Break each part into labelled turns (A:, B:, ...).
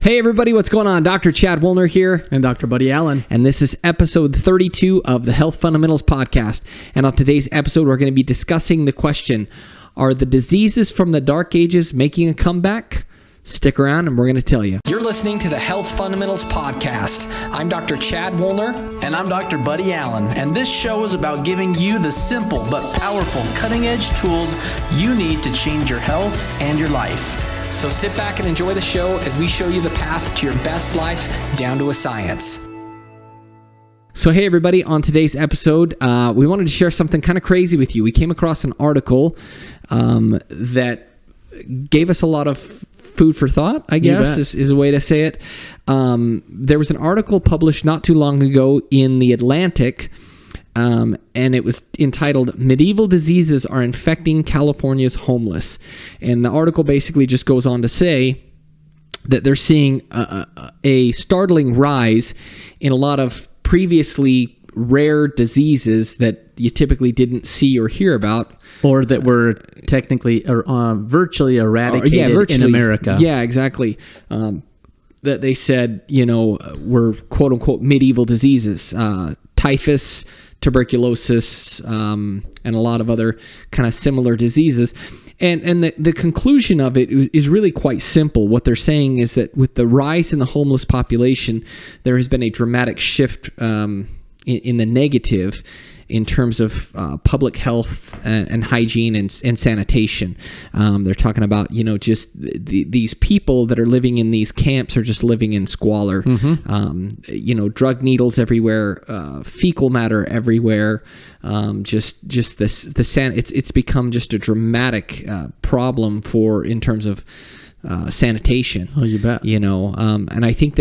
A: Hey everybody, what's going on? Dr. Chad Woolner here.
B: And Dr. Buddy Allen.
A: And this is episode 32 of the Health Fundamentals Podcast. And on today's episode, we're going to be discussing the question, are the diseases from the Dark Ages making a comeback? Stick around and we're going to tell you. You're listening to the Health Fundamentals Podcast. I'm Dr. Chad Woolner.
B: And I'm Dr. Buddy Allen. And this show is about giving you the simple but powerful cutting-edge tools you need to change your health and your life.
A: So sit back and enjoy the show as we show you the path to your best life down to a science. So hey everybody, on today's episode, we wanted to share something kind of crazy with you. We came across an article that gave us a lot of food for thought, I guess, is a way to say it. There was an article published not too long ago in The Atlantic, and it was entitled, Medieval Diseases Are Infecting California's Homeless. And the article basically just goes on to say that they're seeing a startling rise in a lot of previously rare diseases that you typically didn't see or hear about.
B: Or that were technically or virtually eradicated in America.
A: Yeah, exactly. That they said, were quote-unquote medieval diseases. Typhus, tuberculosis, and a lot of other kind of similar diseases. And the conclusion of it is really quite simple. What they're saying is that with the rise in the homeless population, there has been a dramatic shift in the negative in terms of public health and hygiene and sanitation. They're talking about, just these people that are living in these camps are just living in squalor. Drug needles everywhere, fecal matter everywhere. It's become just a dramatic problem in terms of sanitation.
B: Oh, you bet.
A: And I think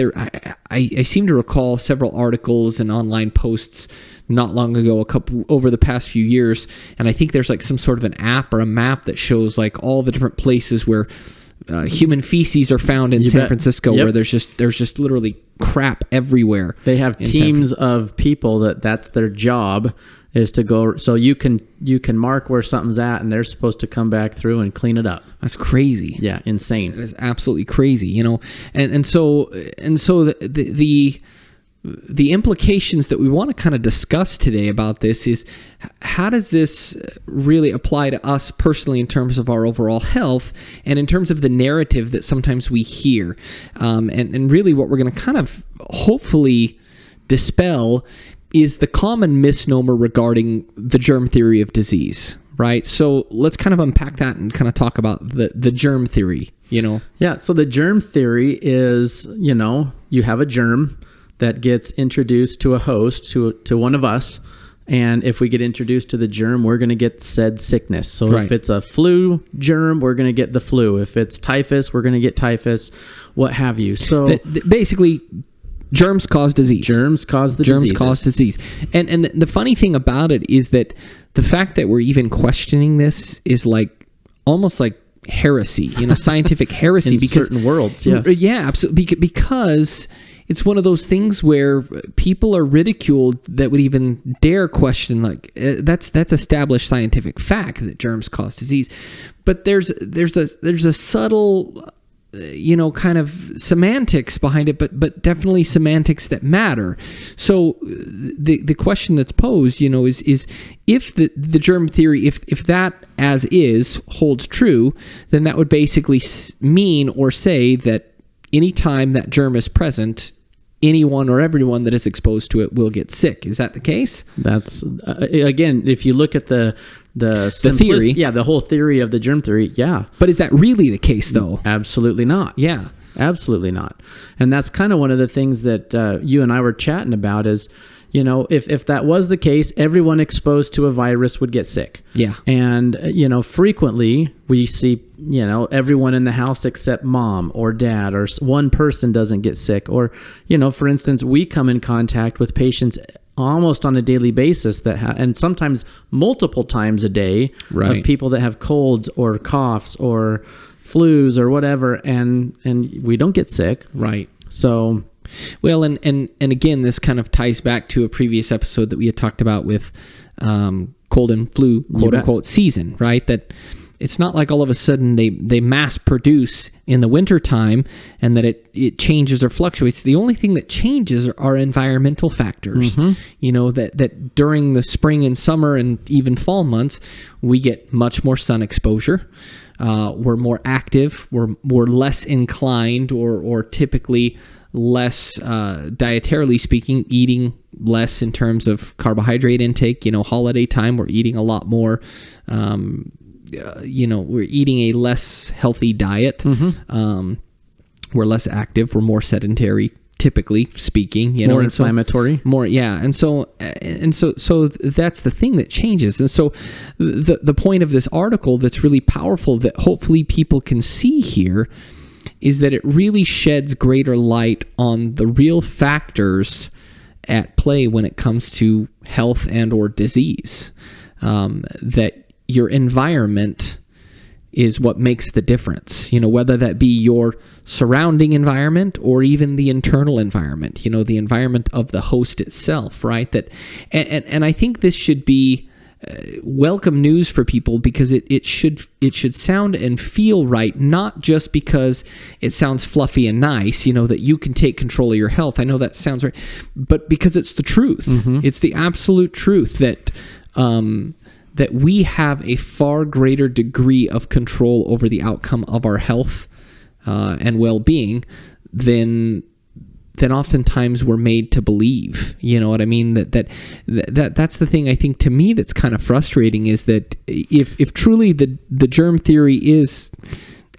A: I seem to recall several articles and online posts not long ago, over the past few years, and I think there's like some sort of an app or a map that shows like all the different places where human feces are found in San Francisco, where there's just literally crap everywhere.
B: They have teams of people that's their job is to go, so you can mark where something's at, and they're supposed to come back through and clean it up.
A: That's crazy.
B: Yeah, insane.
A: It is absolutely crazy, and so the implications that we want to kind of discuss today about this is, how does this really apply to us personally in terms of our overall health and in terms of the narrative that sometimes we hear, and really what we're going to kind of hopefully dispel is the common misnomer regarding the germ theory of disease, right? So let's kind of unpack that and kind of talk about the germ theory,
B: Yeah, so the germ theory is, you have a germ that gets introduced to a host, to one of us, and if we get introduced to the germ, we're going to get said sickness. So If it's a flu germ, we're going to get the flu. If it's typhus, we're going to get typhus, what have you. So
A: basically, germs cause disease.
B: Germs cause disease.
A: And the funny thing about it is that the fact that we're even questioning this is almost like heresy, scientific heresy.
B: In certain worlds, yes.
A: Yeah, absolutely. Because it's one of those things where people are ridiculed that would even dare question, that's established scientific fact that germs cause disease. But there's a subtle, kind of semantics behind it, but definitely semantics that matter. So the question that's posed, is if the germ theory, if that as is holds true, then that would basically mean or say that anytime that germ is present, anyone or everyone that is exposed to it will get sick. Is that the case?
B: That's again, if you look at the
A: theory,
B: the whole theory of the germ theory, yeah.
A: But is that really the case, though?
B: Absolutely not.
A: Yeah,
B: absolutely not. And that's kind of one of the things that you and I were chatting about is, if that was the case, everyone exposed to a virus would get sick.
A: Yeah.
B: And, frequently we see, everyone in the house except mom or dad or one person doesn't get sick. Or, for instance, we come in contact with patients almost on a daily basis and sometimes multiple times a day,
A: right,
B: of people that have colds or coughs or flus or whatever, and we don't get sick.
A: Right.
B: So...
A: Well, and again, this kind of ties back to a previous episode that we had talked about with cold and flu, quote unquote, season, right? That it's not like all of a sudden they mass produce in the wintertime and that it changes or fluctuates. The only thing that changes are environmental factors. That during the spring and summer and even fall months, we get much more sun exposure. We're more active. We're less inclined or typically less, dietarily speaking, eating less in terms of carbohydrate intake. Holiday time, we're eating a lot more. We're eating a less healthy diet. We're less active. We're more sedentary, typically speaking.
B: More inflammatory.
A: And so that's the thing that changes. And so the point of this article that's really powerful that hopefully people can see here is that it really sheds greater light on the real factors at play when it comes to health and or disease. That your environment is what makes the difference, whether that be your surrounding environment or even the internal environment, the environment of the host itself, right? And I think this should be welcome news for people because it should sound and feel right, not just because it sounds fluffy and nice, that you can take control of your health. I know that sounds right, but because it's the truth. It's the absolute truth that we have a far greater degree of control over the outcome of our health and well-being than oftentimes we're made to believe. You know what I mean? That's the thing I think to me that's kind of frustrating is that if truly the germ theory is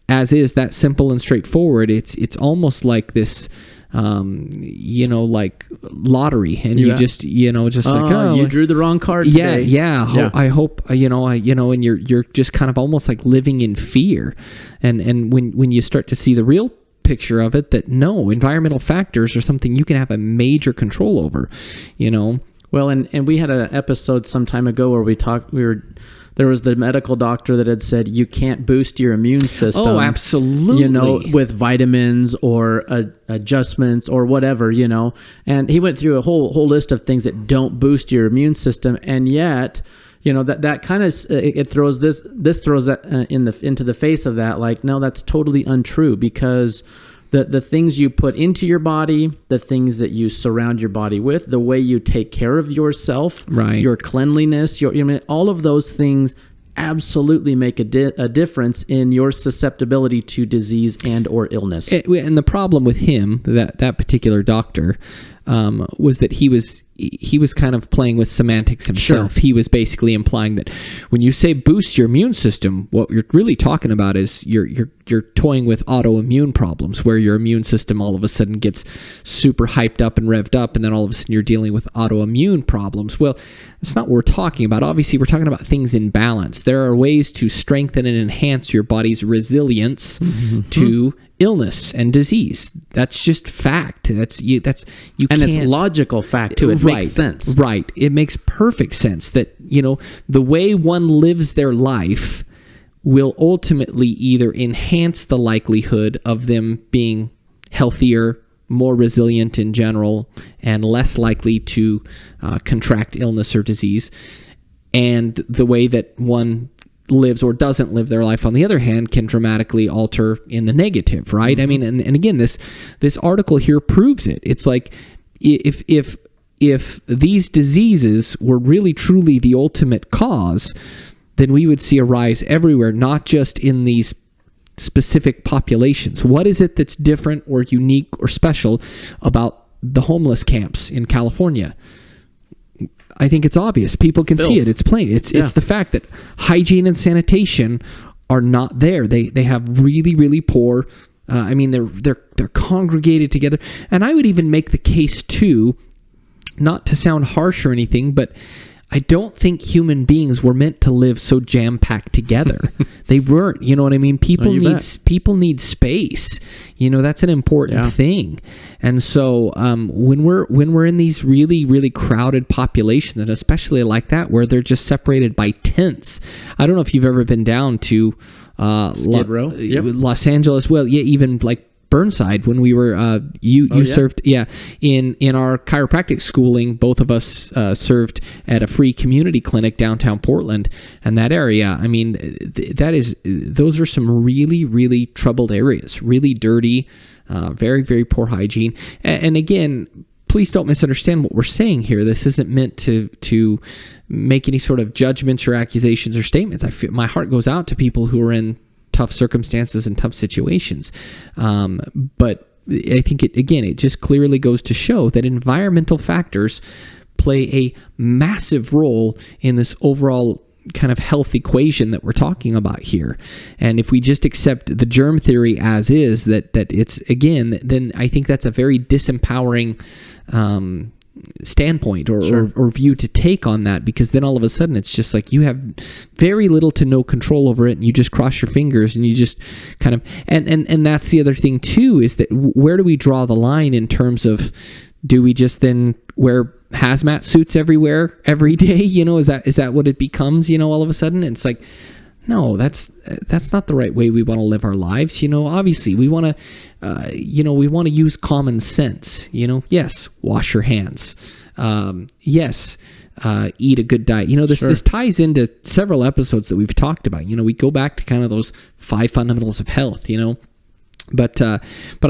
A: as is that simple and straightforward, it's almost like this like lottery, and you just you
B: drew the wrong card today.
A: I hope and you're just kind of almost like living in fear, and when you start to see the real picture of it, that no, environmental factors are something you can have a major control over.
B: Well, and we had an episode some time ago where there was the medical doctor that had said you can't boost your immune system.
A: Oh, absolutely.
B: With vitamins or adjustments or whatever, And he went through a whole list of things that don't boost your immune system, and yet, that kind of it throws this throws that into the face of that. Like, no, that's totally untrue, because the things you put into your body, the things that you surround your body with, the way you take care of yourself,
A: right,
B: your cleanliness, all of those things absolutely make a difference in your susceptibility to disease and or illness.
A: And the problem with him, that particular doctor, was that he was kind of playing with semantics himself. Sure. He was basically implying that when you say boost your immune system, what you're really talking about is you're toying with autoimmune problems, where your immune system all of a sudden gets super hyped up and revved up, and then all of a sudden you're dealing with autoimmune problems. Well, that's not what we're talking about. Obviously, we're talking about things in balance. There are ways to strengthen and enhance your body's resilience to illness and disease. That's just fact. And it's
B: logical fact too. It makes sense.
A: Right. It makes perfect sense that, the way one lives their life will ultimately either enhance the likelihood of them being healthier, more resilient in general, and less likely to contract illness or disease. And the way that one lives or doesn't live their life, on the other hand, can dramatically alter in the negative, right? I mean, and again, this article here proves it. It's like if these diseases were really truly the ultimate cause, then we would see a rise everywhere, not just in these specific populations. What is it that's different or unique or special about the homeless camps in California? I think it's obvious. People can see it. It's plain. It's the fact that hygiene and sanitation are not there. They have really, really poor. They're congregated together. And I would even make the case too, not to sound harsh or anything, but I don't think human beings were meant to live so jam-packed together. They weren't. You know what I mean? People need space. That's an important thing. And so when we're in these really, really crowded populations, and especially like that, where they're just separated by tents. I don't know if you've ever been down to
B: Skid Row?
A: Los Angeles. Well, yeah, even like Burnside when we were you served in our chiropractic schooling. Both of us served at a free community clinic downtown Portland and that area. I mean, those are some really, really troubled areas, really dirty, very, very poor hygiene. And again, please don't misunderstand what we're saying here. This isn't meant to make any sort of judgments or accusations or statements. I feel my heart goes out to people who are in tough circumstances and tough situations. But I think it just clearly goes to show that environmental factors play a massive role in this overall kind of health equation that we're talking about here. And if we just accept the germ theory as is, that it's, again, then I think that's a very disempowering standpoint or view to take on that, because then all of a sudden it's just like you have very little to no control over it, and you just cross your fingers and you just kind of and that's the other thing too, is that where do we draw the line in terms of, do we just then wear hazmat suits everywhere every day? Is that what it becomes, all of a sudden? And it's like, no, that's not the right way we want to live our lives. Obviously we want to use common sense. Yes, wash your hands. Yes, eat a good diet. This ties into several episodes that we've talked about. We go back to kind of those 5 fundamentals of health. But I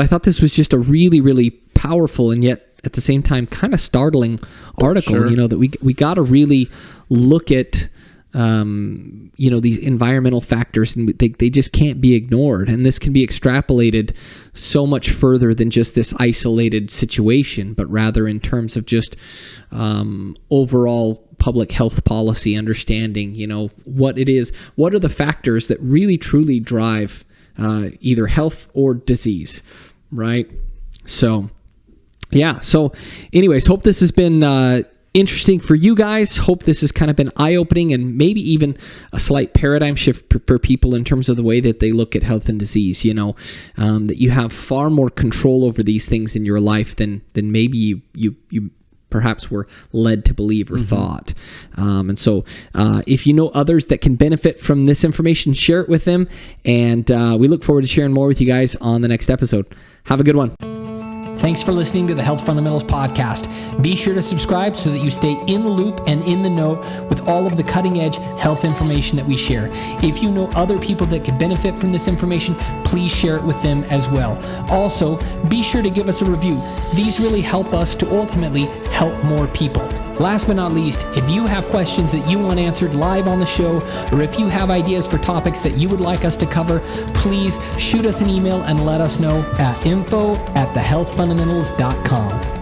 A: thought this was just a really, really powerful and yet at the same time kind of startling article. That we got to really look at these environmental factors, and they just can't be ignored. And this can be extrapolated so much further than just this isolated situation, but rather in terms of just overall public health policy understanding. What it is, what are the factors that really truly drive either health or disease, right? So anyways, hope this has been interesting for you guys. Hope this has kind of been eye-opening and maybe even a slight paradigm shift for people in terms of the way that they look at health and disease. That you have far more control over these things in your life than maybe you perhaps were led to believe or thought. And so if you know others that can benefit from this information, share it with them. And we look forward to sharing more with you guys on the next episode. Have a good one.
C: Thanks for listening to the Health Fundamentals Podcast. Be sure to subscribe so that you stay in the loop and in the know with all of the cutting-edge health information that we share. If you know other people that could benefit from this information, please share it with them as well. Also, be sure to give us a review. These really help us to ultimately help more people. Last but not least, if you have questions that you want answered live on the show, or if you have ideas for topics that you would like us to cover, please shoot us an email and let us know at info@thehealthfundamentals.com.